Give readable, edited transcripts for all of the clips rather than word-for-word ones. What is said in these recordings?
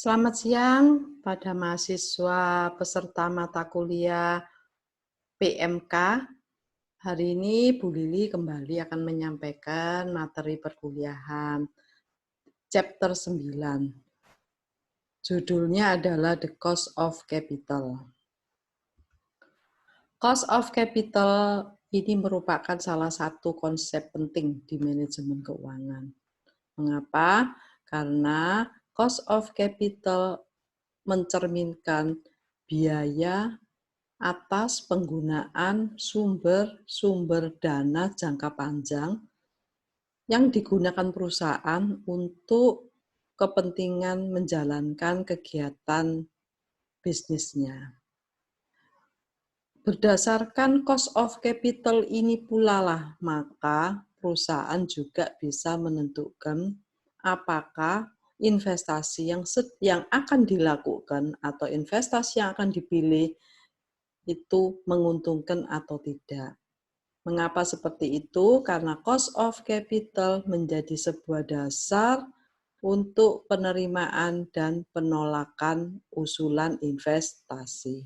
Selamat siang pada mahasiswa peserta mata kuliah PMK. Hari ini Bu Lili kembali akan menyampaikan materi perkuliahan chapter 9. Judulnya adalah The Cost of Capital. Cost of capital ini merupakan salah satu konsep penting di manajemen keuangan. Mengapa? Karena cost of capital mencerminkan biaya atas penggunaan sumber-sumber dana jangka panjang yang digunakan perusahaan untuk kepentingan menjalankan kegiatan bisnisnya. Berdasarkan cost of capital ini pula lah, maka perusahaan juga bisa menentukan apakah investasi yang akan dilakukan atau investasi yang akan dipilih itu menguntungkan atau tidak. Mengapa seperti itu? Karena cost of capital menjadi sebuah dasar untuk penerimaan dan penolakan usulan investasi.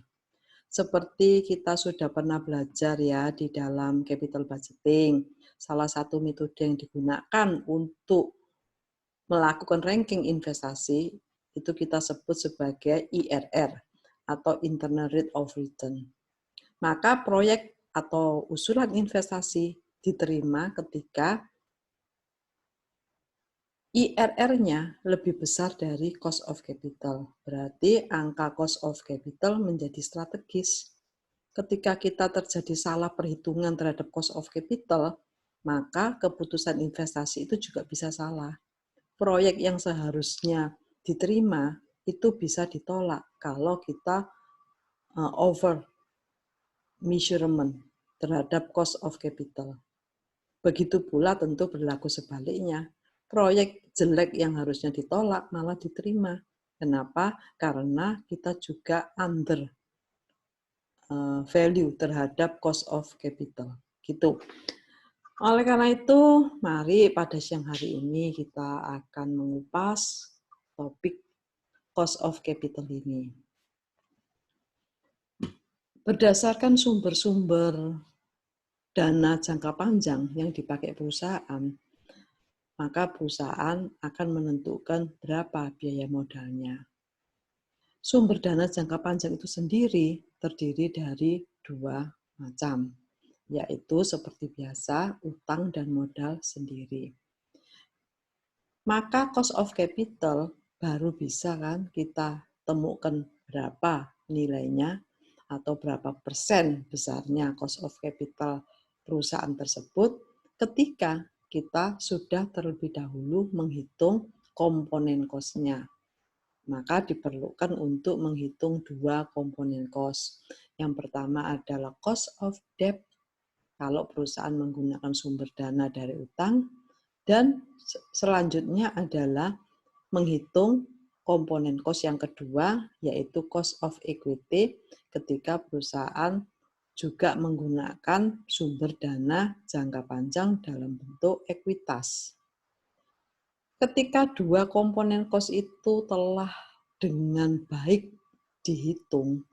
Seperti kita sudah pernah belajar ya di dalam capital budgeting, salah satu metode yang digunakan untuk melakukan ranking investasi itu kita sebut sebagai IRR atau Internal Rate of Return. Maka proyek atau usulan investasi diterima ketika IRR-nya lebih besar dari cost of capital. Berarti angka cost of capital menjadi strategis. Ketika kita terjadi salah perhitungan terhadap cost of capital, maka keputusan investasi itu juga bisa salah. Proyek yang seharusnya diterima itu bisa ditolak kalau kita over measurement terhadap cost of capital. Begitu pula tentu berlaku sebaliknya. Proyek jelek yang harusnya ditolak malah diterima. Kenapa? Karena kita juga under value terhadap cost of capital. Gitu. Oleh karena itu, mari pada siang hari ini kita akan mengupas topik cost of capital ini. Berdasarkan sumber-sumber dana jangka panjang yang dipakai perusahaan, maka perusahaan akan menentukan berapa biaya modalnya. Sumber dana jangka panjang itu sendiri terdiri dari dua macam, yaitu seperti biasa utang dan modal sendiri. Maka cost of capital baru bisa kan kita temukan berapa nilainya atau berapa persen besarnya cost of capital perusahaan tersebut ketika kita sudah terlebih dahulu menghitung komponen cost-nya. Maka diperlukan untuk menghitung dua komponen cost. Yang pertama adalah cost of debt, kalau perusahaan menggunakan sumber dana dari utang, dan selanjutnya adalah menghitung komponen cost yang kedua, yaitu cost of equity, ketika perusahaan juga menggunakan sumber dana jangka panjang dalam bentuk ekuitas. Ketika dua komponen cost itu telah dengan baik dihitung,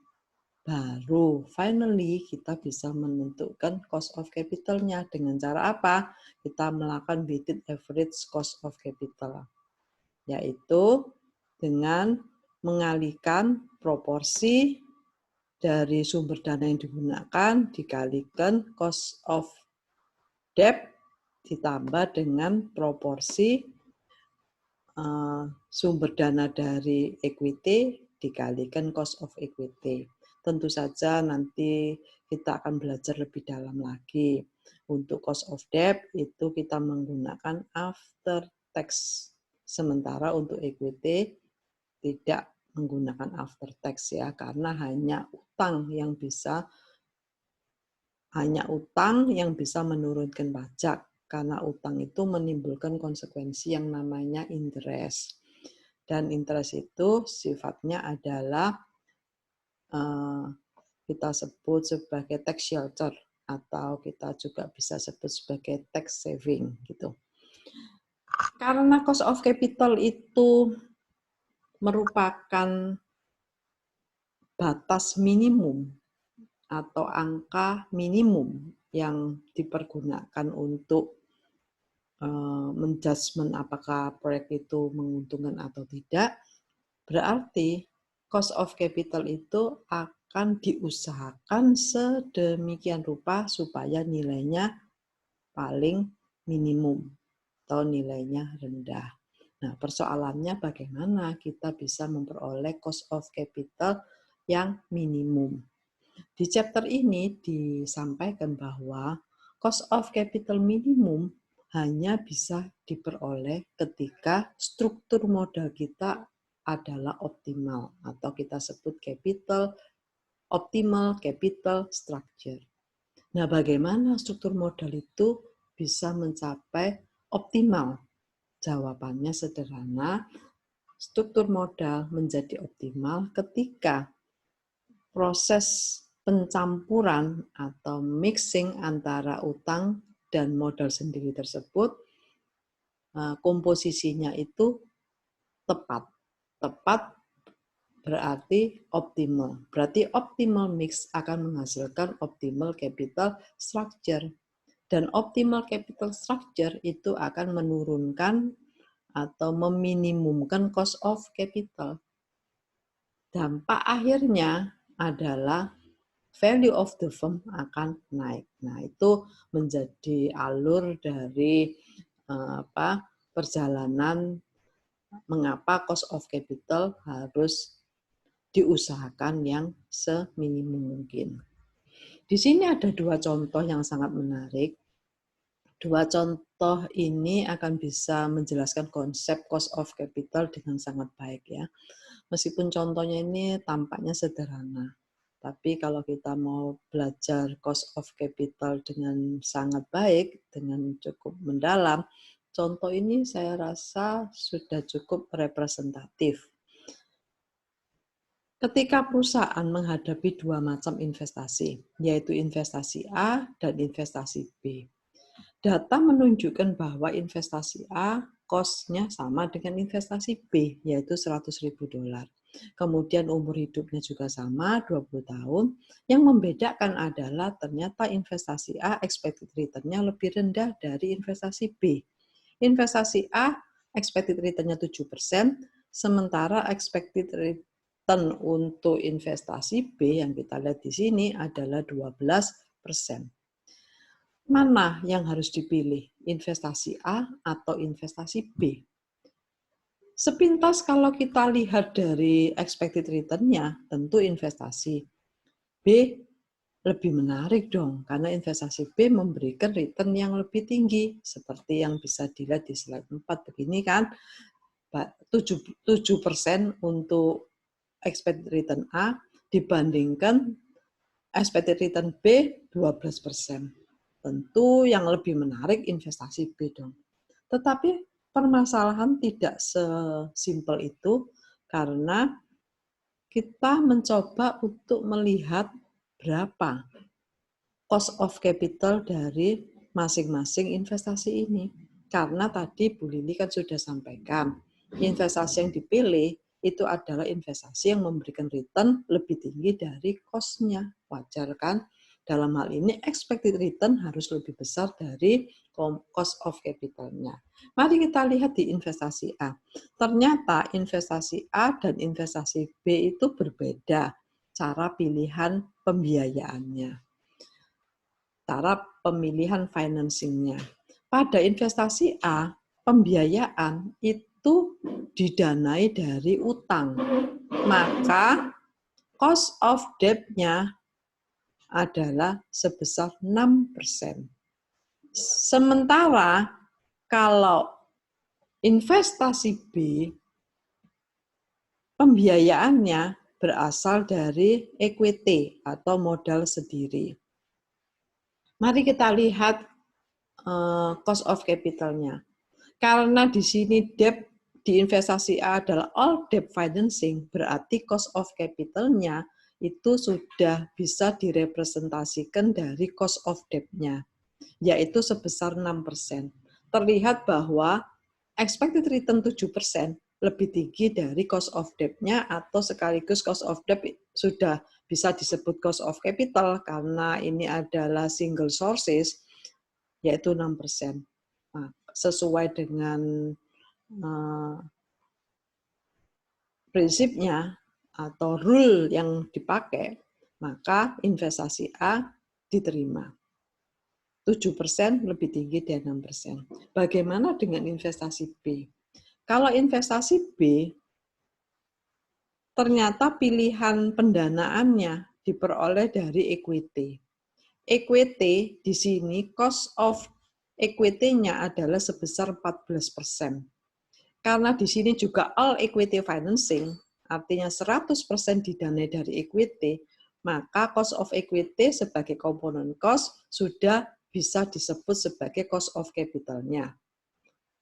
baru finally kita bisa menentukan cost of capital-nya. Dengan cara apa? Kita melakukan weighted average cost of capital, yaitu dengan mengalihkan proporsi dari sumber dana yang digunakan dikalikan cost of debt ditambah dengan proporsi sumber dana dari equity dikalikan cost of equity. Tentu saja nanti kita akan belajar lebih dalam lagi. Untuk cost of debt itu kita menggunakan after tax. Sementara untuk equity tidak menggunakan after tax ya, karena hanya utang yang bisa menurunkan pajak. Karena utang itu menimbulkan konsekuensi yang namanya interest. Dan interest itu sifatnya adalah kita sebut sebagai tax shelter atau kita juga bisa sebut sebagai tax saving gitu. Karena cost of capital itu merupakan batas minimum atau angka minimum yang dipergunakan untuk menjudgment apakah proyek itu menguntungkan atau tidak, berarti cost of capital itu akan diusahakan sedemikian rupa supaya nilainya paling minimum atau nilainya rendah. Nah, persoalannya bagaimana kita bisa memperoleh cost of capital yang minimum. Di chapter ini disampaikan bahwa cost of capital minimum hanya bisa diperoleh ketika struktur modal kita adalah optimal atau kita sebut optimal capital structure. Nah, bagaimana struktur modal itu bisa mencapai optimal? Jawabannya sederhana, struktur modal menjadi optimal ketika proses pencampuran atau mixing antara utang dan modal sendiri tersebut komposisinya itu tepat. Tepat berarti optimal. Berarti optimal mix akan menghasilkan optimal capital structure. Dan optimal capital structure itu akan menurunkan atau meminimumkan cost of capital. Dampak akhirnya adalah value of the firm akan naik. Nah, itu menjadi alur dari perjalanan mengapa cost of capital harus diusahakan yang seminimum mungkin. Di sini ada dua contoh yang sangat menarik. Dua contoh ini akan bisa menjelaskan konsep cost of capital dengan sangat baik ya. Meskipun contohnya ini tampaknya sederhana, tapi kalau kita mau belajar cost of capital dengan sangat baik, dengan cukup mendalam, contoh ini saya rasa sudah cukup representatif. Ketika perusahaan menghadapi dua macam investasi, yaitu investasi A dan investasi B. Data menunjukkan bahwa investasi A cost-nya sama dengan investasi B, yaitu $100.000. Kemudian umur hidupnya juga sama, 20 tahun. Yang membedakan adalah ternyata investasi A expected return-nya lebih rendah dari investasi B. Investasi A expected return-nya 7%, sementara expected return untuk investasi B yang kita lihat di sini adalah 12%. Mana yang harus dipilih, investasi A atau investasi B? Sepintas kalau kita lihat dari expected return-nya, tentu investasi B lebih menarik dong, karena investasi B memberikan return yang lebih tinggi, seperti yang bisa dilihat di slide 4 begini kan, 7% untuk expected return A dibandingkan expected return B 12%. Tentu yang lebih menarik investasi B dong. Tetapi permasalahan tidak sesimpel itu karena kita mencoba untuk melihat berapa cost of capital dari masing-masing investasi ini. Karena tadi Bu Lili kan sudah sampaikan, investasi yang dipilih itu adalah investasi yang memberikan return lebih tinggi dari cost-nya. Wajar kan? Dalam hal ini expected return harus lebih besar dari cost of capital-nya. Mari kita lihat di investasi A. Ternyata investasi A dan investasi B itu berbeda cara pilihan pembiayaannya, cara pemilihan financing-nya. Pada investasi A, pembiayaan itu didanai dari utang. Maka cost of debt-nya adalah sebesar 6%. Sementara kalau investasi B, pembiayaannya berasal dari equity atau modal sendiri. Mari kita lihat cost of capital-nya. Karena di sini debt di investasi A adalah all debt financing, berarti cost of capital-nya itu sudah bisa direpresentasikan dari cost of debt-nya, yaitu sebesar 6%. Terlihat bahwa expected return 7%, lebih tinggi dari cost of debt-nya, atau sekaligus cost of debt sudah bisa disebut cost of capital karena ini adalah single sources, yaitu 6%. Nah, sesuai dengan prinsipnya atau rule yang dipakai, maka investasi A diterima. 7% lebih tinggi dari 6%. Bagaimana dengan investasi B? Kalau investasi B, ternyata pilihan pendanaannya diperoleh dari equity. Equity di sini cost of equity-nya adalah sebesar 14%. Karena di sini juga all equity financing, artinya 100% didanai dari equity, maka cost of equity sebagai komponen cost sudah bisa disebut sebagai cost of capital-nya.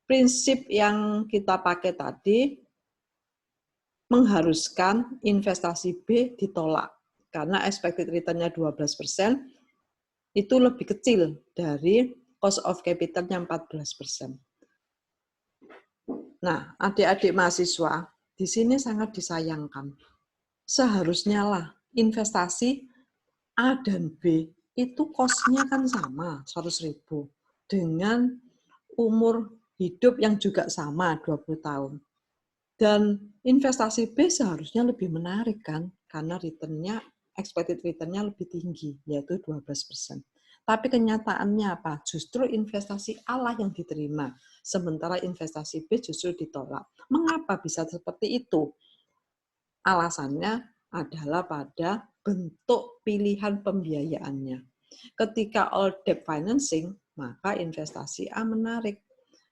Prinsip yang kita pakai tadi mengharuskan investasi B ditolak karena expected return-nya 12%, itu lebih kecil dari cost of capital-nya 14%. Nah, adik-adik mahasiswa, di sini sangat disayangkan. Seharusnya lah investasi A dan B itu cost-nya kan sama, 100.000, dengan umur hidup yang juga sama, 20 tahun. Dan investasi B seharusnya lebih menarik kan, karena return-nya, expected return-nya lebih tinggi, yaitu 12%. Tapi kenyataannya apa? Justru investasi A lah yang diterima, sementara investasi B justru ditolak. Mengapa bisa seperti itu? Alasannya adalah pada bentuk pilihan pembiayaannya. Ketika all debt financing, maka investasi A menarik.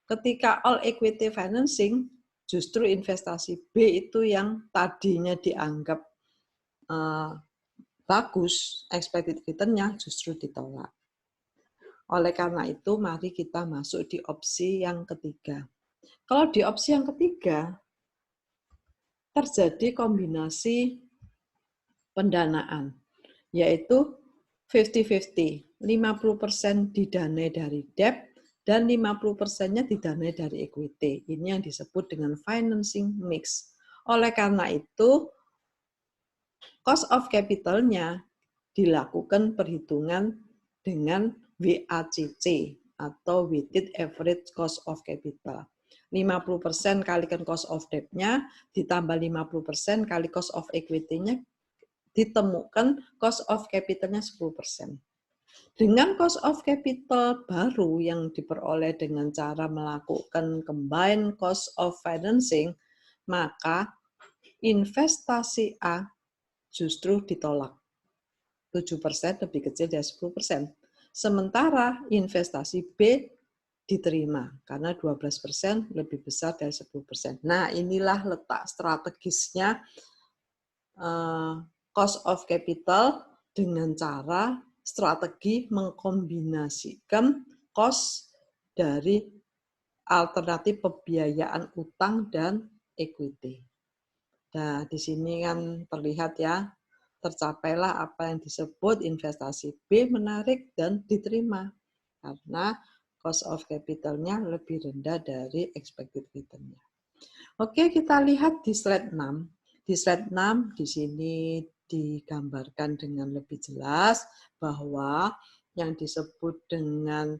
Ketika all equity financing, justru investasi B itu yang tadinya dianggap bagus, expected return-nya justru ditolak. Oleh karena itu, mari kita masuk di opsi yang ketiga. Kalau di opsi yang ketiga, terjadi kombinasi pendanaan, yaitu 50-50, 50% didanai dari debt, dan 50%-nya didanai dari equity. Ini yang disebut dengan financing mix. Oleh karena itu, cost of capital-nya dilakukan perhitungan dengan WACC atau weighted average cost of capital. 50% kalikan cost of debt-nya ditambah 50% kali cost of equity-nya, ditemukan cost of capital-nya 10%. Dengan cost of capital baru yang diperoleh dengan cara melakukan combined cost of financing, maka investasi A justru ditolak. 7% lebih kecil dari 10%. Sementara investasi B diterima karena 12% lebih besar dari 10%. Nah, inilah letak strategisnya cost of capital dengan cara strategi mengkombinasikan cost dari alternatif pembiayaan utang dan equity. Nah, di sini kan terlihat ya, tercapailah apa yang disebut investasi B menarik dan diterima karena cost of capital-nya lebih rendah dari expected return-nya. Oke, kita lihat di slide 6. Di slide 6 di sini digambarkan dengan lebih jelas bahwa yang disebut dengan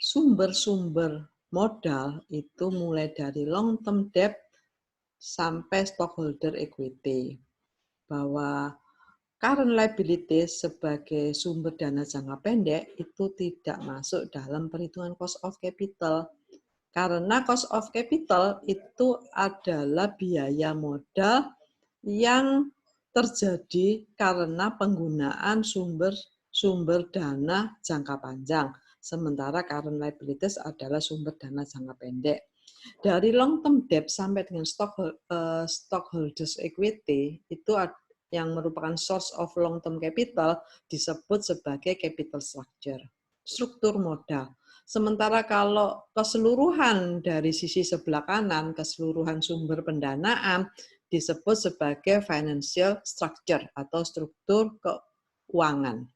sumber-sumber modal itu mulai dari long term debt sampai stockholder equity. Bahwa current liabilities sebagai sumber dana jangka pendek itu tidak masuk dalam perhitungan cost of capital. Karena cost of capital itu adalah biaya modal yang terjadi karena penggunaan sumber dana jangka panjang. Sementara current liabilities adalah sumber dana jangka pendek. Dari long term debt sampai dengan stockholders equity itu yang merupakan source of long term capital disebut sebagai capital structure, struktur modal. Sementara kalau keseluruhan dari sisi sebelah kanan, keseluruhan sumber pendanaan disebut sebagai financial structure atau struktur keuangan.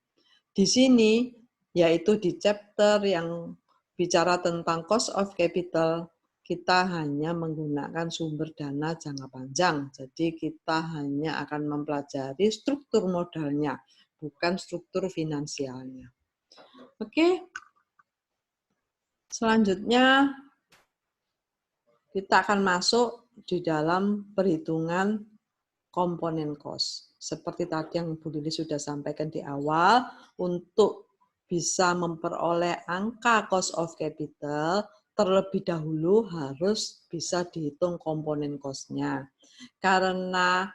Di sini yaitu di chapter yang bicara tentang cost of capital kita hanya menggunakan sumber dana jangka panjang. Jadi kita hanya akan mempelajari struktur modalnya, bukan struktur finansialnya. Oke. Selanjutnya kita akan masuk di dalam perhitungan komponen cost. Seperti tadi yang Bu Lili sudah sampaikan di awal, untuk bisa memperoleh angka cost of capital, terlebih dahulu harus bisa dihitung komponen cost-nya. Karena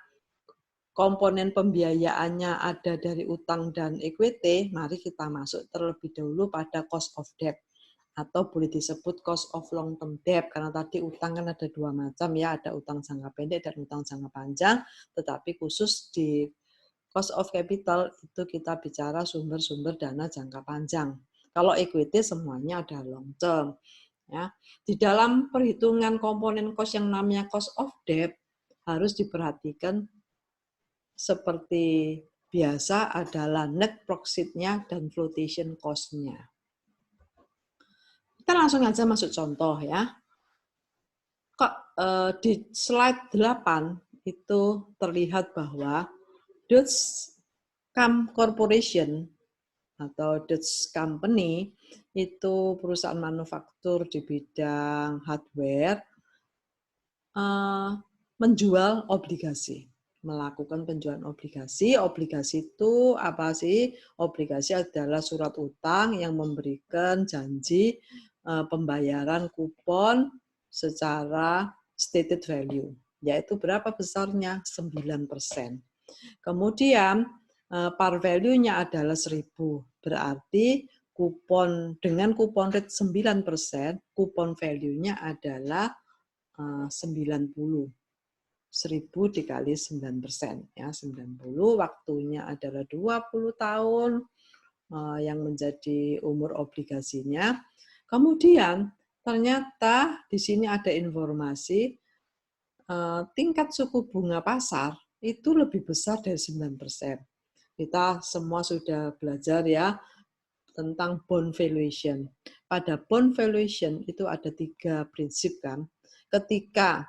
komponen pembiayaannya ada dari utang dan equity, mari kita masuk terlebih dahulu pada cost of debt. Atau boleh disebut cost of long term debt, karena tadi utang kan ada dua macam ya, ada utang jangka pendek dan utang jangka panjang, tetapi khusus di cost of capital itu kita bicara sumber-sumber dana jangka panjang. Kalau equity semuanya ada long term. Ya. Di dalam perhitungan komponen cost yang namanya cost of debt harus diperhatikan seperti biasa adalah net profit-nya dan flotation cost-nya. Kita langsung aja masuk contoh ya. Di slide 8 itu terlihat bahwa Dutch Corporation atau Dutch Company itu perusahaan manufaktur di bidang hardware menjual obligasi, melakukan penjualan obligasi. Obligasi itu apa sih? Obligasi adalah surat utang yang memberikan janji pembayaran kupon secara stated value, yaitu berapa besarnya? 9%. Kemudian par value-nya adalah 1.000, berarti dengan kupon rate 9%, kupon value-nya adalah 90. 1.000 dikali 9%. Ya, 90, waktunya adalah 20 tahun yang menjadi umur obligasinya. Kemudian ternyata di sini ada informasi tingkat suku bunga pasar itu lebih besar dari 9%. Kita semua sudah belajar ya tentang bond valuation. Pada bond valuation itu ada 3 prinsip kan. Ketika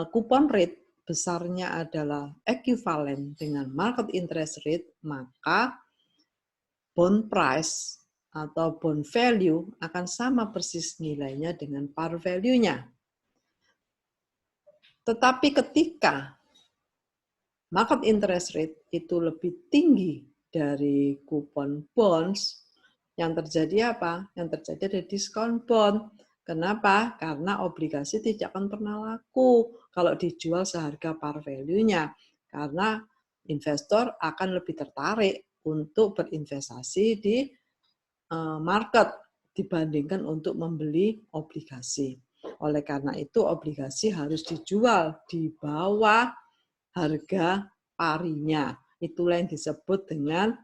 kupon rate besarnya adalah ekuivalen dengan market interest rate, maka bond price atau bond value akan sama persis nilainya dengan par value-nya. Tetapi ketika market interest rate itu lebih tinggi dari kupon bonds, yang terjadi apa? Yang terjadi ada diskon bond. Kenapa? Karena obligasi tidak akan pernah laku kalau dijual seharga par value-nya. Karena investor akan lebih tertarik untuk berinvestasi di market dibandingkan untuk membeli obligasi. Oleh karena itu obligasi harus dijual di bawah harga parinya. Itulah yang disebut dengan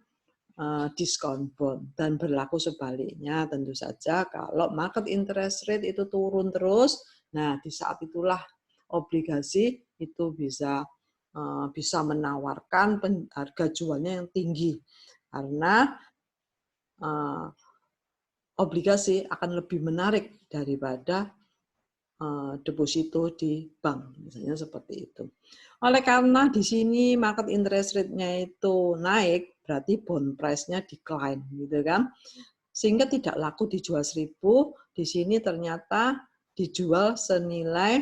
diskon bond. Dan berlaku sebaliknya tentu saja kalau market interest rate itu turun terus, nah di saat itulah obligasi itu bisa menawarkan harga jualnya yang tinggi. Karena obligasi akan lebih menarik daripada deposito di bank, misalnya seperti itu. Oleh karena di sini market interest rate-nya itu naik, berarti bond price-nya decline, gitu kan? Sehingga tidak laku dijual 1.000, di sini ternyata dijual senilai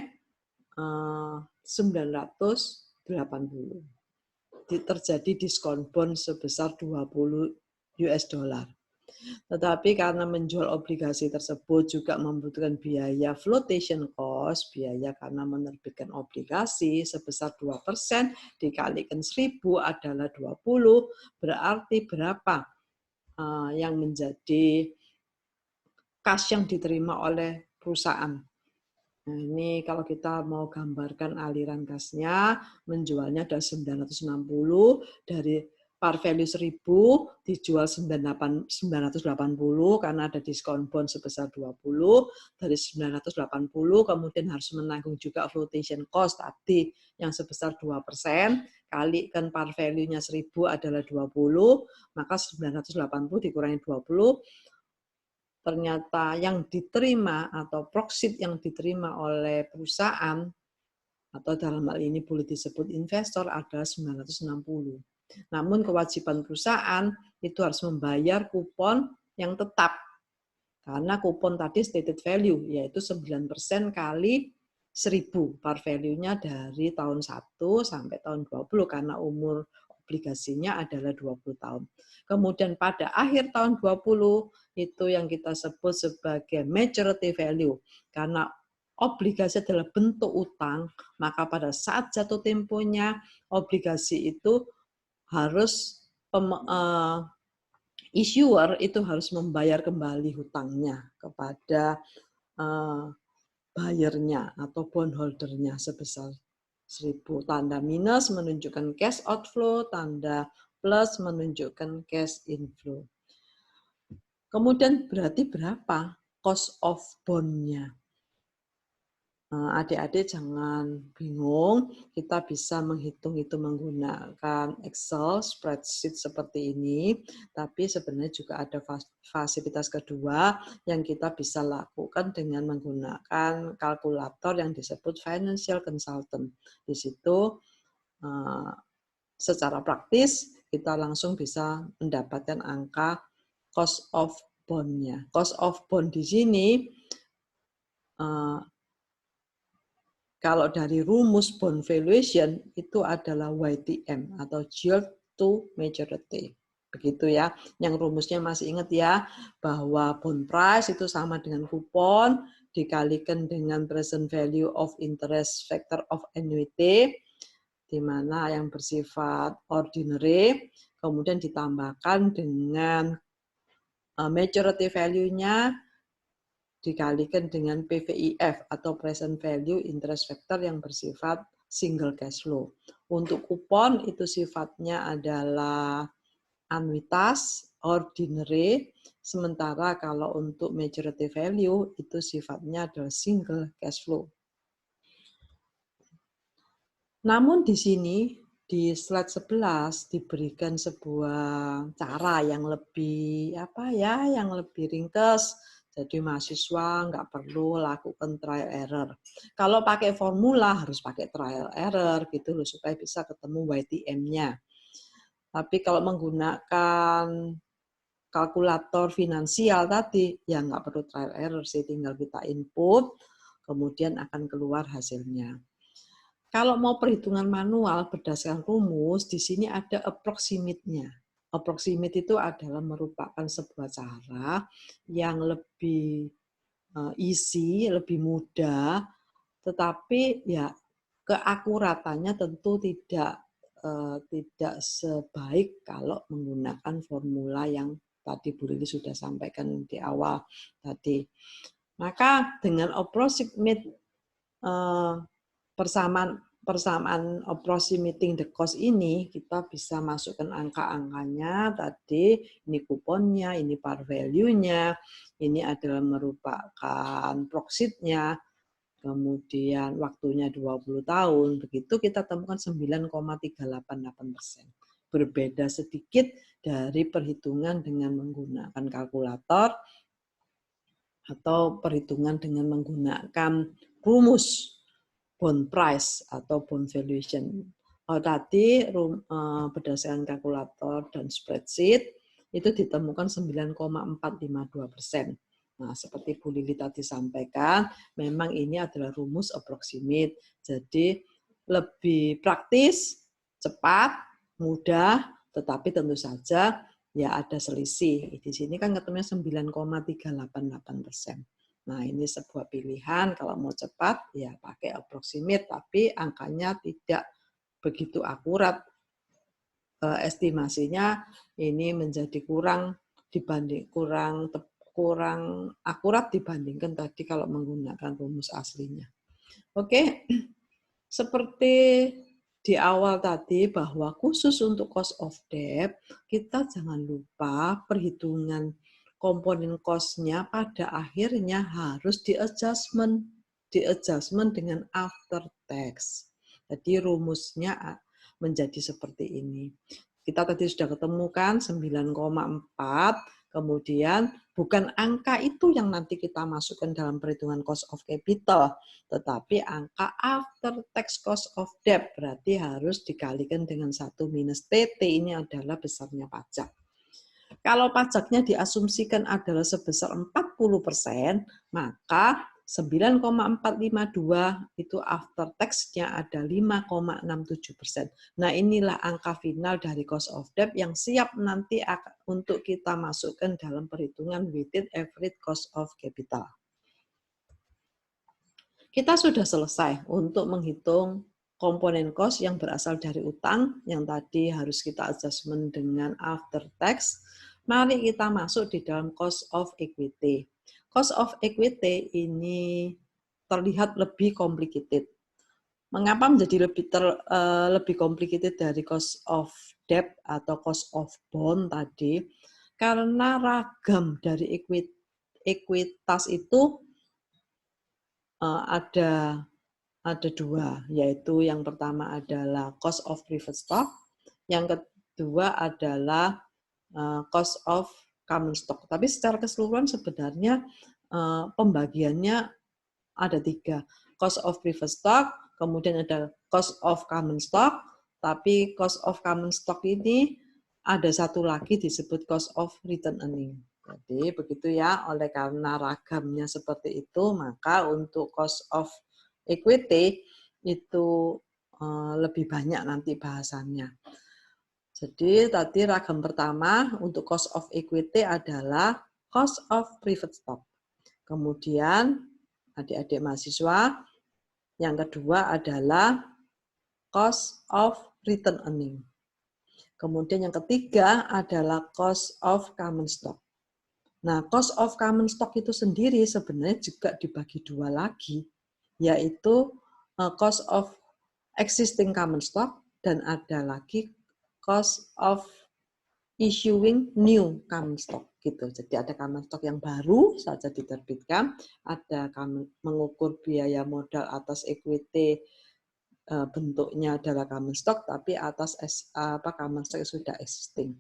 980. Terjadi diskon bond sebesar 20 US dollar. Tetapi karena menjual obligasi tersebut juga membutuhkan biaya flotation cost, biaya karena menerbitkan obligasi sebesar 2% dikalikan 1.000 adalah 20, berarti berapa yang menjadi kas yang diterima oleh perusahaan. Nah, ini kalau kita mau gambarkan aliran kasnya, menjualnya ada 960, dari par value 1.000 dijual 980 karena ada diskon bond sebesar 20, dari 980 kemudian harus menanggung juga flotation cost tadi yang sebesar 2%, kalikan par value-nya 1.000 adalah 20, maka 980 dikurangi 20, ternyata yang diterima atau proxit yang diterima oleh perusahaan atau dalam hal ini boleh disebut investor adalah 960. Namun kewajiban perusahaan itu harus membayar kupon yang tetap. Karena kupon tadi stated value, yaitu 9% kali 1.000 par value-nya dari tahun 1 sampai tahun 20, karena umur obligasinya adalah 20 tahun. Kemudian pada akhir tahun 20, itu yang kita sebut sebagai maturity value. Karena obligasi adalah bentuk utang, maka pada saat jatuh temponya, obligasi itu harus issuer itu harus membayar kembali hutangnya kepada buyernya atau bondholdernya sebesar 1.000. Tanda minus menunjukkan cash outflow, tanda plus menunjukkan cash inflow. Kemudian berarti berapa cost of bond-nya? Adik-adik jangan bingung, kita bisa menghitung itu menggunakan Excel, spreadsheet seperti ini, tapi sebenarnya juga ada fasilitas kedua yang kita bisa lakukan dengan menggunakan kalkulator yang disebut financial consultant. Di situ secara praktis kita langsung bisa mendapatkan angka cost of bond-nya. Cost of bond di sini kalau dari rumus bond valuation itu adalah YTM atau yield to maturity. Begitu ya. Yang rumusnya masih ingat ya, bahwa bond price itu sama dengan kupon dikalikan dengan present value of interest factor of annuity, di mana yang bersifat ordinary, kemudian ditambahkan dengan maturity value-nya dikalikan dengan PVIF atau present value interest factor yang bersifat single cash flow. Untuk kupon itu sifatnya adalah anuitas, ordinary, sementara kalau untuk maturity value itu sifatnya adalah single cash flow. Namun di sini di slide 11 diberikan sebuah cara yang lebih yang lebih ringkas. Jadi mahasiswa nggak perlu lakukan trial error. Kalau pakai formula harus pakai trial error gitu loh supaya bisa ketemu YTM-nya. Tapi kalau menggunakan kalkulator finansial tadi ya nggak perlu trial error sih, tinggal kita input kemudian akan keluar hasilnya. Kalau mau perhitungan manual berdasarkan rumus, di sini ada approximate-nya. Approximate itu adalah merupakan sebuah cara yang lebih easy, lebih mudah, tetapi ya keakuratannya tentu tidak sebaik kalau menggunakan formula yang tadi Bu Lili sudah sampaikan di awal tadi. Maka dengan approximate persamaan approximating the cost ini, kita bisa masukkan angka-angkanya tadi, ini kuponnya, ini par value-nya, ini adalah merupakan proxit-nya, kemudian waktunya 20 tahun, begitu kita temukan 9,388%. Berbeda sedikit dari perhitungan dengan menggunakan kalkulator atau perhitungan dengan menggunakan rumus bond price atau bond valuation. Tadi berdasarkan kalkulator dan spreadsheet itu ditemukan 9,452%. Nah, seperti Bu Lili tadi sampaikan, memang ini adalah rumus approximate. Jadi lebih praktis, cepat, mudah, tetapi tentu saja ya ada selisih. Di sini kan ketemunya 9,388%. Nah, ini sebuah pilihan, kalau mau cepat ya pakai approximate, tapi angkanya tidak begitu akurat. Estimasinya ini menjadi kurang akurat dibandingkan tadi kalau menggunakan rumus aslinya. Oke, seperti di awal tadi bahwa khusus untuk cost of debt, kita jangan lupa perhitungan komponen cost-nya pada akhirnya harus di-adjustment dengan after tax. Jadi rumusnya menjadi seperti ini. Kita tadi sudah ketemukan 9,4, Kemudian bukan angka itu yang nanti kita masukkan dalam perhitungan cost of capital, tetapi angka after tax cost of debt, berarti harus dikalikan dengan 1 minus TT, ini adalah besarnya pajak. Kalau pajaknya diasumsikan adalah sebesar 40%, maka 9,452 itu after tax-nya ada 5,67%. Nah, inilah angka final dari cost of debt yang siap nanti untuk kita masukkan dalam perhitungan weighted average cost of capital. Kita sudah selesai untuk menghitung komponen cost yang berasal dari utang, yang tadi harus kita adjustment dengan after tax. Mari kita masuk di dalam cost of equity. Cost of equity ini terlihat lebih complicated. Mengapa menjadi lebih complicated dari cost of debt atau cost of bond tadi? Karena ragam dari ekuitas itu ada dua, yaitu yang pertama adalah cost of preferred stock, yang kedua adalah cost of common stock. Tapi secara keseluruhan sebenarnya pembagiannya ada 3. Cost of preferred stock, kemudian ada cost of common stock, tapi cost of common stock ini ada satu lagi disebut cost of return earning. Jadi begitu ya, oleh karena ragamnya seperti itu, maka untuk cost of equity itu lebih banyak nanti bahasannya. Jadi tadi ragam pertama untuk cost of equity adalah cost of preferred stock. Kemudian adik-adik mahasiswa, yang kedua adalah cost of return earning. Kemudian yang ketiga adalah cost of common stock. Nah, cost of common stock itu sendiri sebenarnya juga dibagi dua lagi, yaitu cost of existing common stock dan ada lagi cost of issuing new common stock gitu. Jadi ada common stock yang baru saja diterbitkan, ada mengukur biaya modal atas equity bentuknya adalah common stock, tapi atas common stock sudah existing.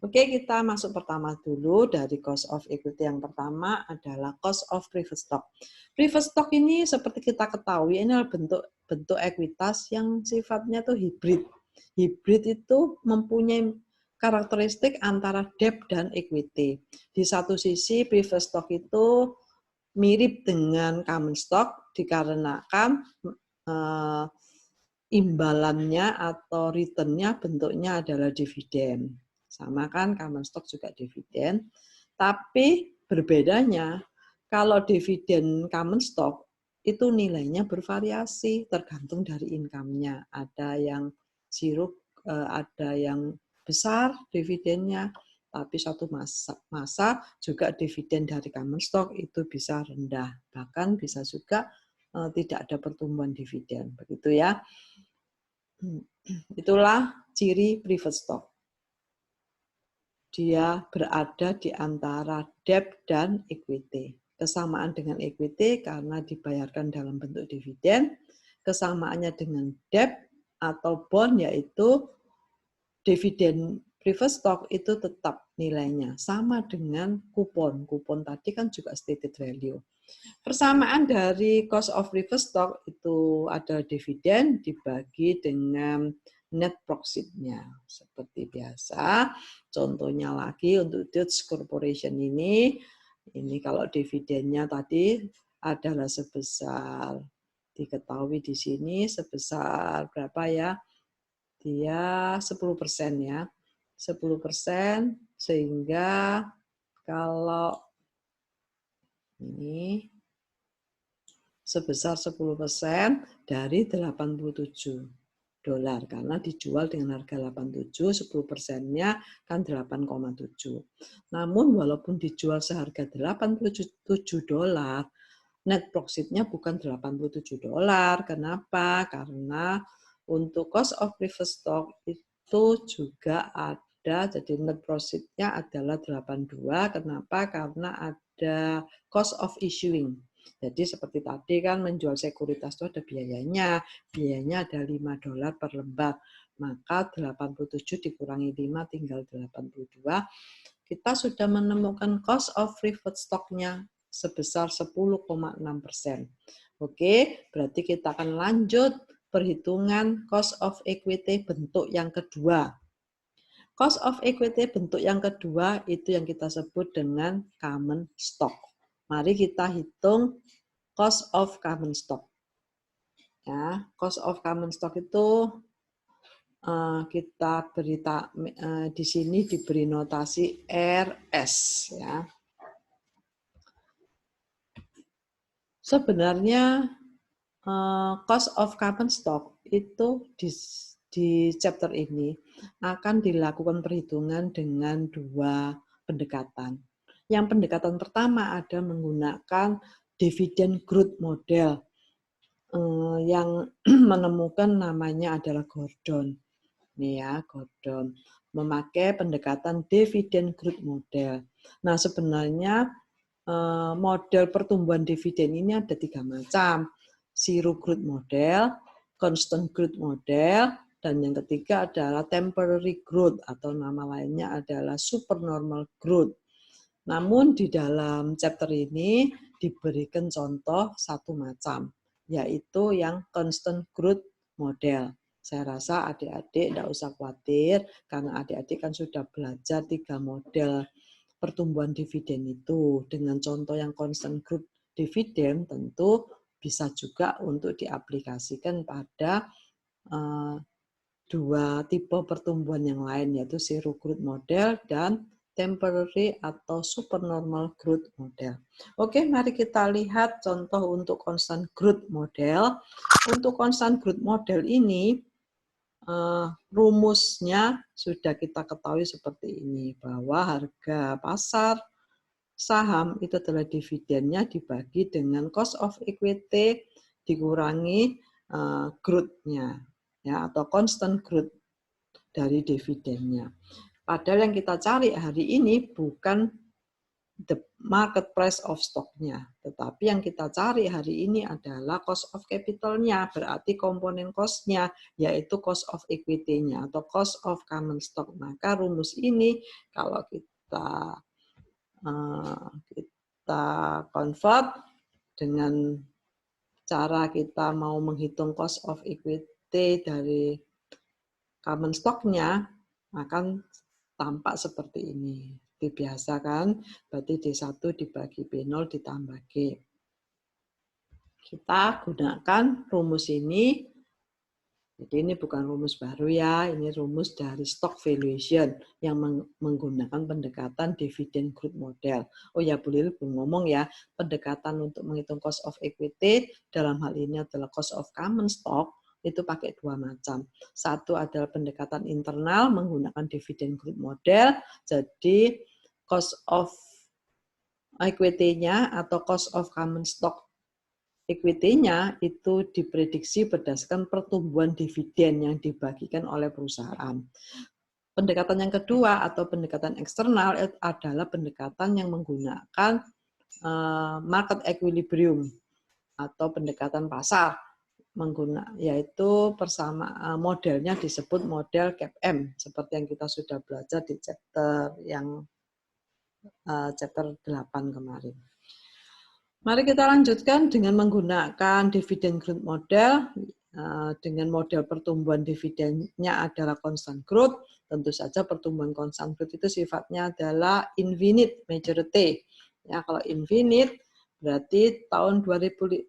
Oke, kita masuk pertama dulu dari cost of equity. Yang pertama adalah cost of preferred stock. Preferred stock ini seperti kita ketahui ini adalah bentuk ekuitas yang sifatnya tuh hibrid. Hibrid itu mempunyai karakteristik antara debt dan equity. Di satu sisi preferred stock itu mirip dengan common stock dikarenakan imbalannya atau return-nya bentuknya adalah dividen. Sama kan, common stock juga dividen. Tapi berbedanya, kalau dividen common stock, itu nilainya bervariasi, tergantung dari income-nya. Ada yang ada yang besar dividennya, tapi suatu masa juga dividen dari common stock itu bisa rendah. Bahkan bisa juga tidak ada pertumbuhan dividen. Begitu ya. Itulah ciri preferred stock. Dia berada di antara debt dan equity. Kesamaan dengan equity karena dibayarkan dalam bentuk dividen. Kesamaannya dengan debt atau bond yaitu dividen preferred stock itu tetap nilainya. Sama dengan kupon. Kupon tadi kan juga stated value. Persamaan dari cost of preferred stock itu ada dividen dibagi dengan net profit-nya. Seperti biasa, contohnya lagi untuk Dutch Corporation ini kalau dividennya tadi adalah sebesar, diketahui di sini sebesar berapa ya? Dia 10% ya. 10% sehingga kalau ini sebesar 10% dari $87 karena dijual dengan harga 87, 10%-nya kan 8,7. Namun walaupun dijual seharga $87, net profit-nya bukan $87. Kenapa? Karena untuk cost of preferred stock itu juga ada, jadi net profit-nya adalah 82. Kenapa? Karena ada cost of issuing. Jadi seperti tadi kan menjual sekuritas itu ada biayanya ada $5 per lembar. Maka 87 dikurangi 5 tinggal 82. kita sudah menemukan cost of preferred stock-nya sebesar 10,6%. Oke, berarti kita akan lanjut perhitungan cost of equity bentuk yang kedua. Cost of equity bentuk yang kedua itu yang kita sebut dengan common stock. Mari kita hitung cost of common stock. Ya, cost of common stock itu kita beri di sini diberi notasi RS ya. Sebenarnya cost of common stock itu di chapter ini akan dilakukan perhitungan dengan dua pendekatan. Yang pendekatan pertama ada menggunakan dividend growth model yang menemukan namanya adalah Gordon. Nih ya, Gordon memakai pendekatan dividend growth model. Nah, sebenarnya model pertumbuhan dividen ini ada 3 macam. Zero growth model, constant growth model, dan yang ketiga adalah temporary growth atau nama lainnya adalah supernormal growth. Namun di dalam chapter ini diberikan contoh satu macam, yaitu yang constant growth model. Saya rasa adik-adik tidak usah khawatir, karena adik-adik kan sudah belajar 3 model pertumbuhan dividen itu. Dengan contoh yang constant growth dividen tentu bisa juga untuk diaplikasikan pada dua tipe pertumbuhan yang lain, yaitu zero growth model dan temporary atau supernormal growth model. Oke, mari kita lihat contoh untuk constant growth model. Untuk constant growth model ini, rumusnya sudah kita ketahui seperti ini, bahwa harga pasar saham itu adalah dividennya dibagi dengan cost of equity dikurangi growth-nya, ya, atau constant growth dari dividennya. Padahal yang kita cari hari ini bukan the market price of stock-nya, tetapi yang kita cari hari ini adalah cost of capital-nya, berarti komponen cost-nya, yaitu cost of equity-nya atau cost of common stock. Maka rumus ini kalau kita convert dengan cara kita mau menghitung cost of equity dari common stock-nya, akan tampak seperti ini. Seperti biasa kan, berarti D1 dibagi B0 ditambah G. Kita gunakan rumus ini. Jadi ini bukan rumus baru ya, ini rumus dari stock valuation yang menggunakan pendekatan dividend growth model. Oh ya, boleh ngomong ya, pendekatan untuk menghitung cost of equity dalam hal ini adalah cost of common stock, itu pakai dua macam. Satu adalah pendekatan internal menggunakan dividend growth model, jadi cost of equity-nya atau cost of common stock equity-nya itu diprediksi berdasarkan pertumbuhan dividen yang dibagikan oleh perusahaan. Pendekatan yang kedua atau pendekatan eksternal adalah pendekatan yang menggunakan market equilibrium atau pendekatan pasar, yaitu modelnya disebut model CAPM seperti yang kita sudah belajar di chapter 8 kemarin. Mari kita lanjutkan dengan menggunakan dividend growth model. Dengan model pertumbuhan dividennya adalah constant growth. Tentu saja pertumbuhan constant growth itu sifatnya adalah infinite majority. Ya, kalau infinite berarti tahun 2010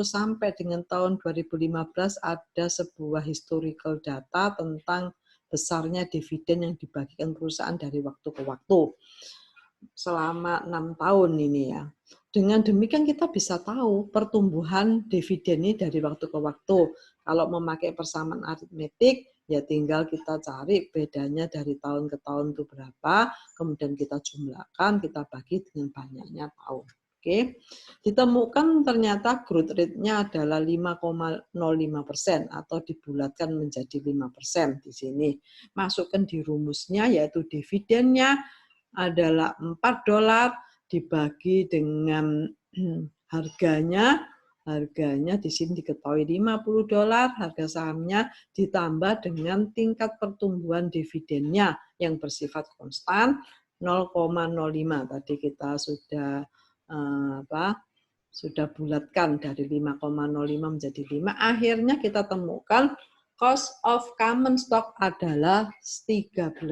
sampai dengan tahun 2015 ada sebuah historical data tentang besarnya dividen yang dibagikan perusahaan dari waktu ke waktu. Selama 6 tahun ini ya. Dengan demikian kita bisa tahu pertumbuhan dividen ini dari waktu ke waktu. Kalau memakai persamaan aritmetik, ya tinggal kita cari bedanya dari tahun ke tahun itu berapa, kemudian kita jumlahkan, kita bagi dengan banyaknya tahun. Oke, ditemukan ternyata growth rate-nya adalah 5,05% atau dibulatkan menjadi 5% di sini. Masukkan di rumusnya yaitu dividennya adalah $4 dibagi dengan harganya di sini diketahui $50, harga sahamnya ditambah dengan tingkat pertumbuhan dividennya yang bersifat konstan 0,05 tadi kita sudah sudah bulatkan dari 5,05 menjadi 5, akhirnya kita temukan cost of common stock adalah 13%.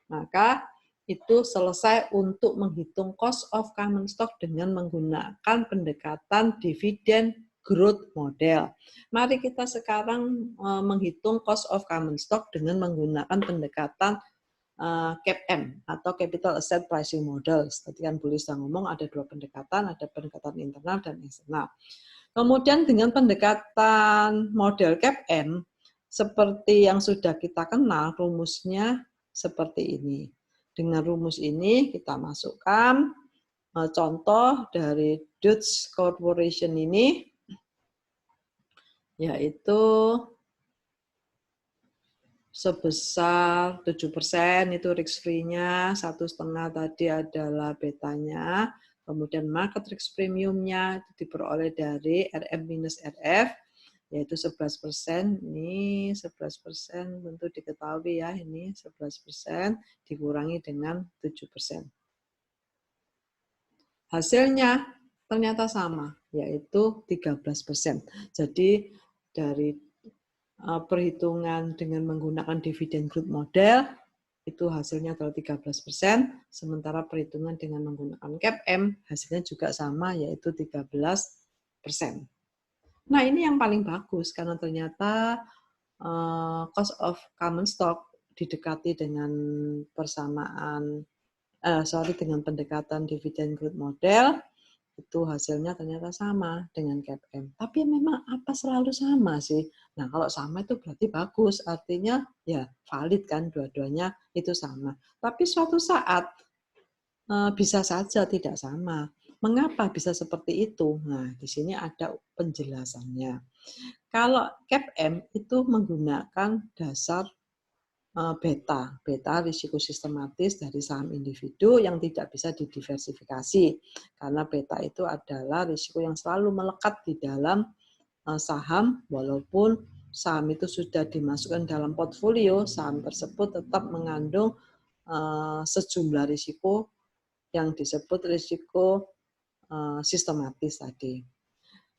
Maka itu selesai untuk menghitung cost of common stock dengan menggunakan pendekatan dividend growth model. Mari kita sekarang menghitung cost of common stock dengan menggunakan pendekatan CAPM atau Capital Asset Pricing Model. Tadi kan Bu Lis sudah ngomong ada dua pendekatan, ada pendekatan internal dan eksternal. Kemudian dengan pendekatan model CAPM, seperti yang sudah kita kenal, rumusnya seperti ini. Dengan rumus ini kita masukkan contoh dari Dutch Corporation ini, yaitu sebesar 7% itu risk free-nya, 1,5 tadi adalah betanya, kemudian market risk premium-nya itu diperoleh dari RM minus RF, yaitu 11%, ini 11% tentu diketahui ya, ini 11% dikurangi dengan 7%. Hasilnya ternyata sama, yaitu 13%. Jadi dari perhitungan dengan menggunakan dividend growth model itu hasilnya adalah 13%, sementara perhitungan dengan menggunakan CAPM hasilnya juga sama yaitu 13%. Nah, ini yang paling bagus karena ternyata cost of common stock didekati dengan dengan pendekatan dividend growth model, itu hasilnya ternyata sama dengan CAPM. Tapi memang apa selalu sama sih? Nah, kalau sama itu berarti bagus, artinya ya valid kan dua-duanya itu sama. Tapi suatu saat bisa saja tidak sama. Mengapa bisa seperti itu? Nah, di sini ada penjelasannya. Kalau CAPM itu menggunakan dasar beta risiko sistematis dari saham individu yang tidak bisa didiversifikasi. Karena beta itu adalah risiko yang selalu melekat di dalam saham, walaupun saham itu sudah dimasukkan dalam portfolio, saham tersebut tetap mengandung sejumlah risiko yang disebut risiko sistematis tadi.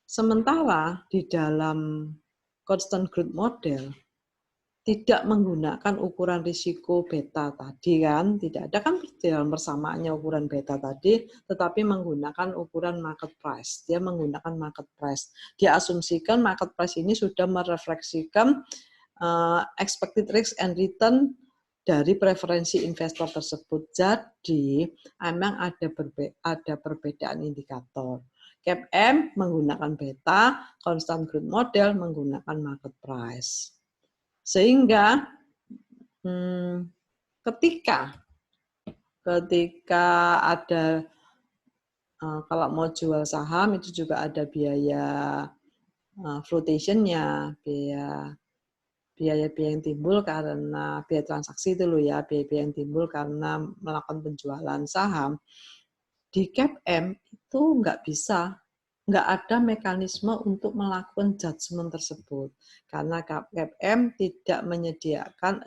Sementara di dalam constant growth model, tidak menggunakan ukuran risiko beta tadi kan, tidak ada kan dalam persamaannya ukuran beta tadi, tetapi menggunakan ukuran market price. Dia menggunakan market price. Dia asumsikan market price ini sudah merefleksikan expected risk and return dari preferensi investor tersebut. Jadi memang ada perbedaan indikator. CAPM menggunakan beta, constant growth model menggunakan market price. Sehingga ketika ada kalau mau jual saham itu juga ada biaya flotation-nya, biaya yang timbul karena biaya transaksi itu loh ya, biaya yang timbul karena melakukan penjualan saham. Di CAPM itu nggak ada mekanisme untuk melakukan judgement tersebut. Karena CAPM tidak menyediakan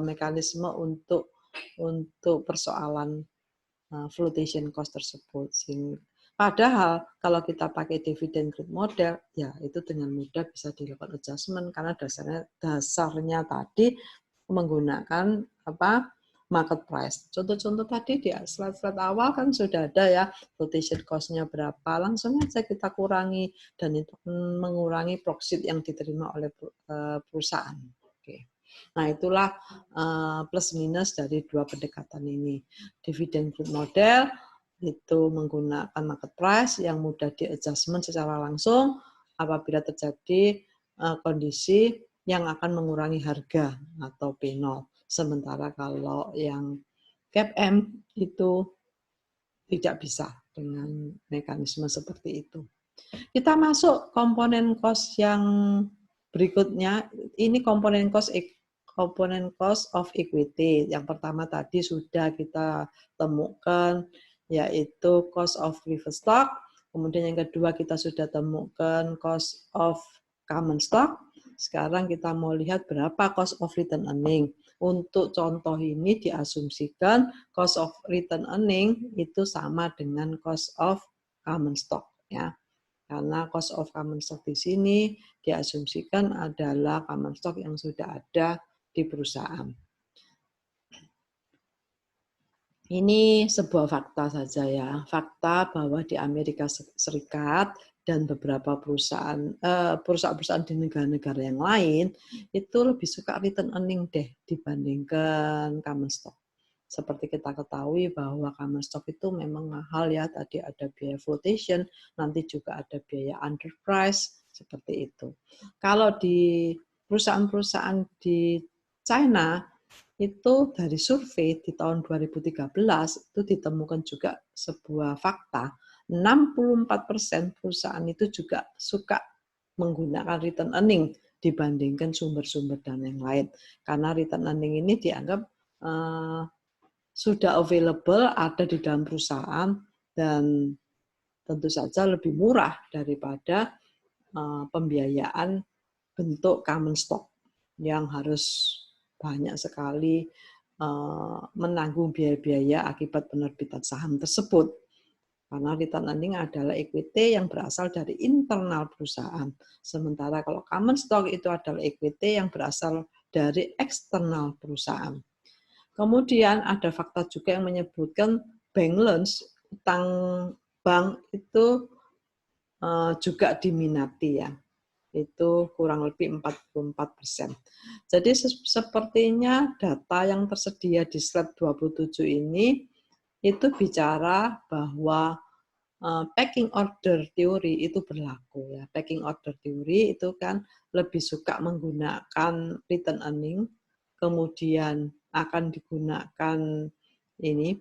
mekanisme untuk persoalan flotation cost tersebut. Padahal kalau kita pakai dividend growth model, ya itu dengan mudah bisa dilakukan adjustment karena dasarnya tadi menggunakan market price. Contoh-contoh tadi di slide-slide awal kan sudah ada ya, flotation cost-nya berapa, langsung aja kita kurangi dan itu mengurangi profit yang diterima oleh perusahaan. Oke. Nah, itulah plus minus dari dua pendekatan ini. Dividend growth model itu menggunakan market price yang mudah di-adjustment secara langsung apabila terjadi kondisi yang akan mengurangi harga atau P0. Sementara kalau yang CAPM itu tidak bisa dengan mekanisme seperti itu. Kita masuk komponen cost yang berikutnya. Ini komponen cost of equity. Yang pertama tadi sudah kita temukan, yaitu cost of preferred stock. Kemudian yang kedua kita sudah temukan cost of common stock. sekarang kita mau lihat berapa cost of return earning. Untuk contoh ini diasumsikan cost of return earning itu sama dengan cost of common stock ya. Karena cost of common stock di sini diasumsikan adalah common stock yang sudah ada di perusahaan. Ini sebuah fakta saja ya, fakta bahwa di Amerika Serikat dan beberapa perusahaan-perusahaan di negara-negara yang lain itu lebih suka return earning deh dibandingkan common stock. Seperti kita ketahui bahwa common stock itu memang mahal ya, tadi ada biaya flotation, nanti juga ada biaya underprice, seperti itu. Kalau di perusahaan-perusahaan di China, itu dari survei di tahun 2013 itu ditemukan juga sebuah fakta, 64% perusahaan itu juga suka menggunakan return earning dibandingkan sumber-sumber dana yang lain. Karena return earning ini dianggap sudah available, ada di dalam perusahaan, dan tentu saja lebih murah daripada pembiayaan bentuk common stock yang harus banyak sekali menanggung biaya-biaya akibat penerbitan saham tersebut. Karena return earning adalah equity yang berasal dari internal perusahaan. Sementara kalau common stock itu adalah equity yang berasal dari eksternal perusahaan. Kemudian ada fakta juga yang menyebutkan bank loans, utang bank itu juga diminati ya. Itu kurang lebih 44%. Jadi sepertinya data yang tersedia di slide 27 ini itu bicara bahwa packing order teori itu berlaku ya. Packing order teori itu kan lebih suka menggunakan return earning, kemudian akan digunakan ini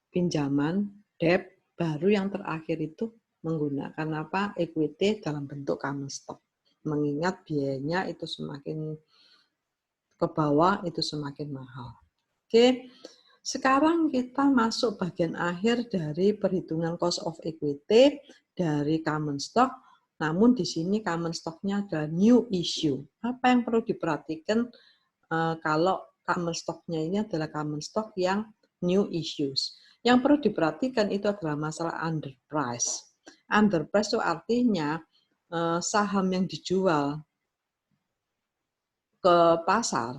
pinjaman, debt, baru yang terakhir itu menggunakan apa? Equity dalam bentuk common stock. Mengingat biayanya itu semakin ke bawah itu semakin mahal. Oke, sekarang kita masuk bagian akhir dari perhitungan cost of equity dari common stock. Namun di sini common stock-nya adalah new issue. Apa yang perlu diperhatikan kalau common stock-nya ini adalah common stock yang new issues. Yang perlu diperhatikan itu adalah masalah underprice. Underprice itu artinya saham yang dijual ke pasar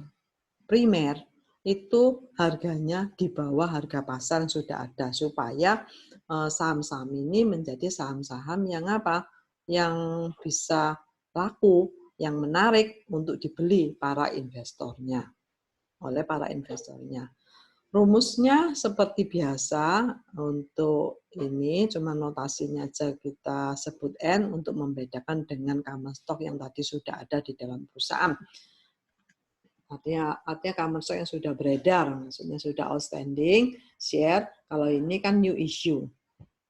primer itu harganya di bawah harga pasar yang sudah ada, supaya saham-saham ini menjadi saham-saham yang apa? Yang bisa laku, yang menarik untuk dibeli oleh para investornya. Rumusnya seperti biasa untuk ini, cuma notasinya aja kita sebut N untuk membedakan dengan common stock yang tadi sudah ada di dalam perusahaan. Artinya common stock yang sudah beredar, maksudnya sudah outstanding share. Kalau ini kan new issue.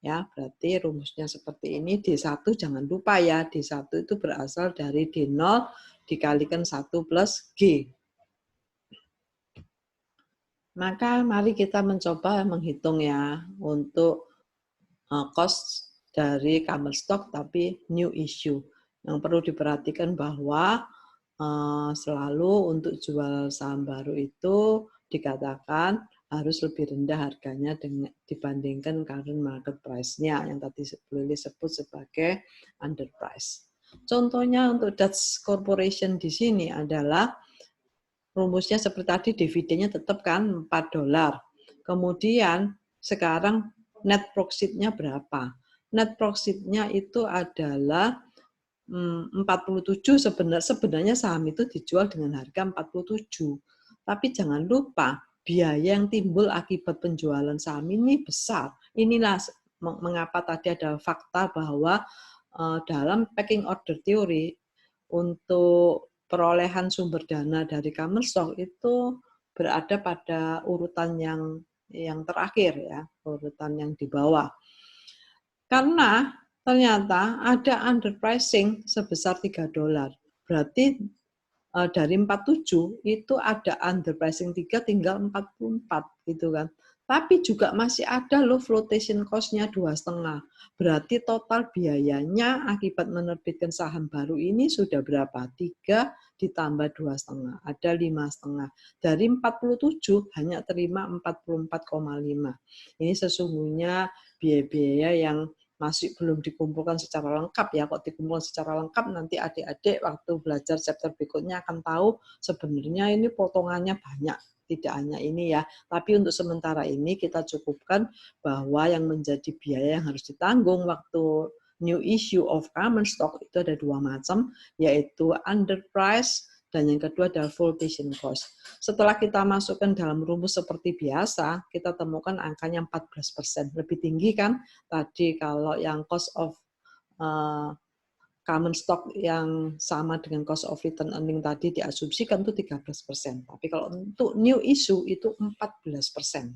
Ya, berarti rumusnya seperti ini. D1 jangan lupa ya, D1 itu berasal dari D0 dikalikan 1 plus G. Maka mari kita mencoba menghitung ya untuk cost dari common stock tapi new issue. Yang perlu diperhatikan bahwa selalu untuk jual saham baru itu dikatakan harus lebih rendah harganya dibandingkan current market price-nya yang tadi boleh disebut sebagai underprice. Contohnya untuk Dutch Corporation di sini adalah rumusnya seperti tadi, dividennya tetap kan $4. Kemudian sekarang net profit-nya berapa? Net profit-nya itu adalah 47. Sebenarnya saham itu dijual dengan harga 47. Tapi jangan lupa biaya yang timbul akibat penjualan saham ini besar. Inilah mengapa tadi ada fakta bahwa dalam packing order theory untuk perolehan sumber dana dari common stock itu berada pada urutan yang terakhir ya, urutan yang di bawah. Karena ternyata ada underpricing sebesar $3. Berarti dari 47 itu ada underpricing 3 tinggal 44 gitu kan. Tapi juga masih ada loh flotation cost-nya 2,5. Berarti total biayanya akibat menerbitkan saham baru ini sudah berapa? 3 ditambah 2,5. Ada 5,5. Dari 47 hanya terima 44,5. Ini sesungguhnya biaya-biaya yang masih belum dikumpulkan secara lengkap ya. Kok dikumpulkan secara lengkap nanti adik-adik waktu belajar chapter berikutnya akan tahu sebenarnya ini potongannya banyak. Tidak hanya ini ya, tapi untuk sementara ini kita cukupkan bahwa yang menjadi biaya yang harus ditanggung waktu new issue of common stock itu ada 2 macam, yaitu underprice dan yang kedua adalah full patient cost. Setelah kita masukkan dalam rumus seperti biasa, kita temukan angkanya 14%. Lebih tinggi kan tadi kalau yang cost of common stock yang sama dengan cost of return earning tadi diasumsikan itu 13%. Tapi kalau untuk new issue itu 14%.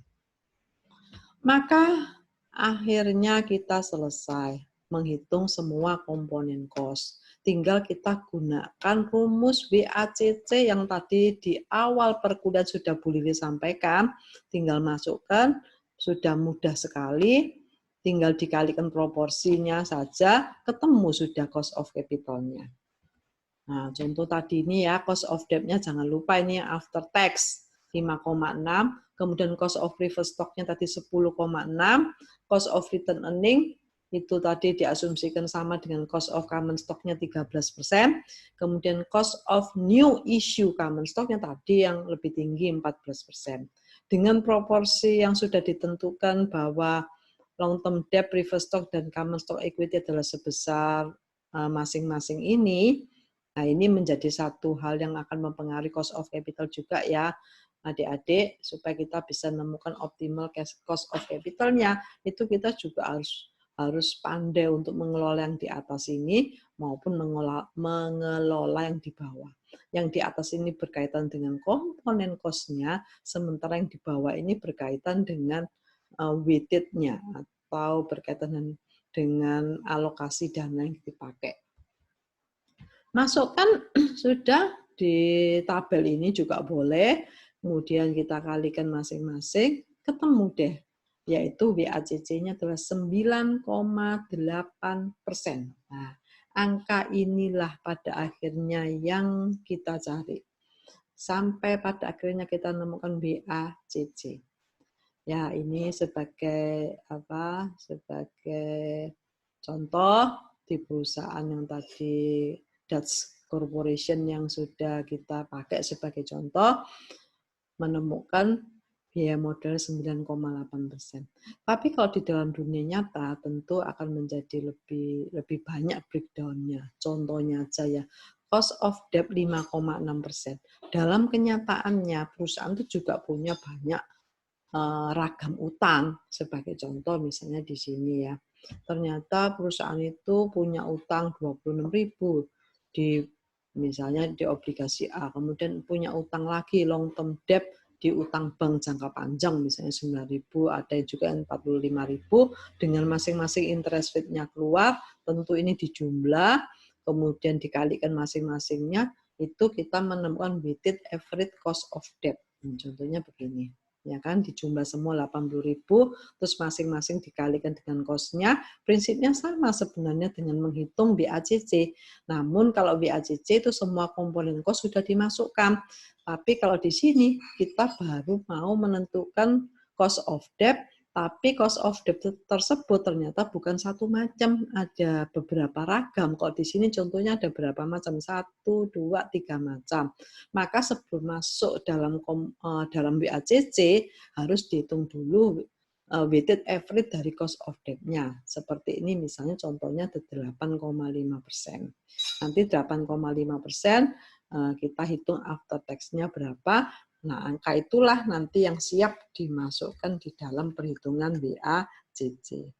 Maka akhirnya kita selesai menghitung semua komponen cost. Tinggal kita gunakan rumus WACC yang tadi di awal perkuliahan sudah Bu Lili sampaikan. Tinggal masukkan, sudah mudah sekali. Tinggal dikalikan proporsinya saja, ketemu sudah cost of capital-nya. Nah, contoh tadi ini ya, cost of debt-nya jangan lupa ini after tax 5,6, kemudian cost of reverse stock-nya tadi 10,6, cost of return earning itu tadi diasumsikan sama dengan cost of common stock-nya 13%, kemudian cost of new issue common stock-nya tadi yang lebih tinggi 14%. Dengan proporsi yang sudah ditentukan bahwa long term debt, preferred stock, dan common stock equity adalah sebesar masing-masing ini. Nah, ini menjadi satu hal yang akan mempengaruhi cost of capital juga ya, adik-adik, supaya kita bisa menemukan optimal cost of capital-nya. Itu kita juga harus pandai untuk mengelola yang di atas ini maupun mengelola yang di bawah. Yang di atas ini berkaitan dengan komponen cost-nya, sementara yang di bawah ini berkaitan dengan weighted-nya atau berkaitan dengan alokasi dana yang dipakai. Masukkan sudah di tabel ini juga boleh, kemudian kita kalikan masing-masing, ketemu deh, yaitu WACC-nya adalah 9,8%. Nah, angka inilah pada akhirnya yang kita cari. Sampai pada akhirnya kita menemukan WACC. Ya, ini sebagai apa? Sebagai contoh di perusahaan yang tadi Dutch Corporation yang sudah kita pakai sebagai contoh, menemukan biaya modal 9,8%. Tapi kalau di dalam dunia nyata tentu akan menjadi lebih banyak breakdown-nya. Contohnya aja ya, cost of debt 5,6%. Dalam kenyataannya perusahaan itu juga punya banyak ragam utang. Sebagai contoh misalnya di sini ya. Ternyata perusahaan itu punya utang 26.000 di misalnya di obligasi A, kemudian punya utang lagi long term debt di utang bank jangka panjang misalnya 9.000, ada juga yang 45.000 dengan masing-masing interest rate-nya keluar, tentu ini dijumlah, kemudian dikalikan masing-masingnya, itu kita menemukan weighted average cost of debt. Contohnya begini. Ya kan, dijumlah semua 80.000, terus masing-masing dikalikan dengan cost-nya, prinsipnya sama sebenarnya dengan menghitung WACC. Namun kalau WACC itu semua komponen cost sudah dimasukkan. Tapi kalau di sini kita baru mau menentukan cost of debt, tapi cost of debt tersebut ternyata bukan satu macam, ada beberapa ragam. Kalau di sini contohnya ada berapa macam? 1, 2, 3 macam. Maka sebelum masuk dalam WACC harus dihitung dulu weighted average dari cost of debt-nya. Seperti ini misalnya contohnya 8,5%. Nanti 8,5% kita hitung after tax-nya berapa. Nah, angka itulah nanti yang siap dimasukkan di dalam perhitungan WACC.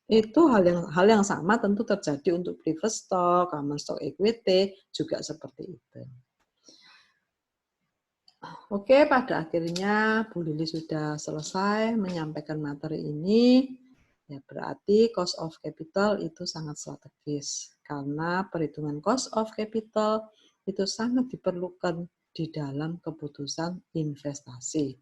Itu hal yang sama tentu terjadi untuk preferred stock, common stock equity, juga seperti itu. Oke, pada akhirnya Bu Lili sudah selesai menyampaikan materi ini. Ya, berarti cost of capital itu sangat strategis. Karena perhitungan cost of capital itu sangat diperlukan di dalam keputusan investasi.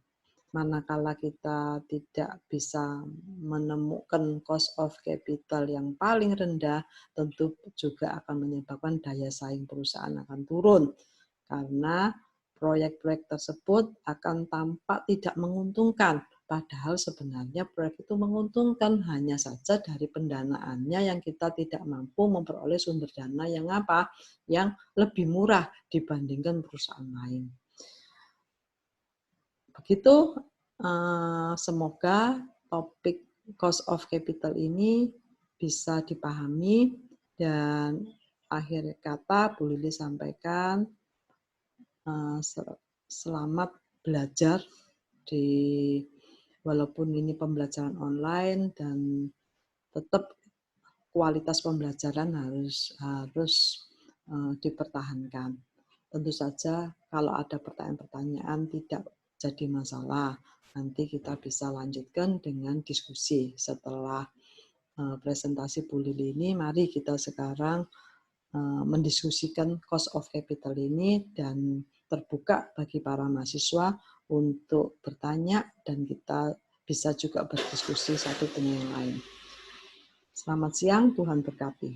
Manakala kita tidak bisa menemukan cost of capital yang paling rendah, tentu juga akan menyebabkan daya saing perusahaan akan turun. Karena proyek-proyek tersebut akan tampak tidak menguntungkan. Padahal sebenarnya proyek itu menguntungkan, hanya saja dari pendanaannya yang kita tidak mampu memperoleh sumber dana yang apa? Yang lebih murah dibandingkan perusahaan lain. Begitu, semoga topik cost of capital ini bisa dipahami, dan akhir kata Bu Lili sampaikan, selamat belajar walaupun ini pembelajaran online, dan tetap kualitas pembelajaran harus dipertahankan. Tentu saja kalau ada pertanyaan-pertanyaan tidak jadi masalah. Nanti kita bisa lanjutkan dengan diskusi setelah presentasi Bu Lili ini. Mari kita sekarang mendiskusikan cost of capital ini, dan terbuka bagi para mahasiswa untuk bertanya, dan kita bisa juga berdiskusi satu dengan yang lain. Selamat siang, Tuhan berkati.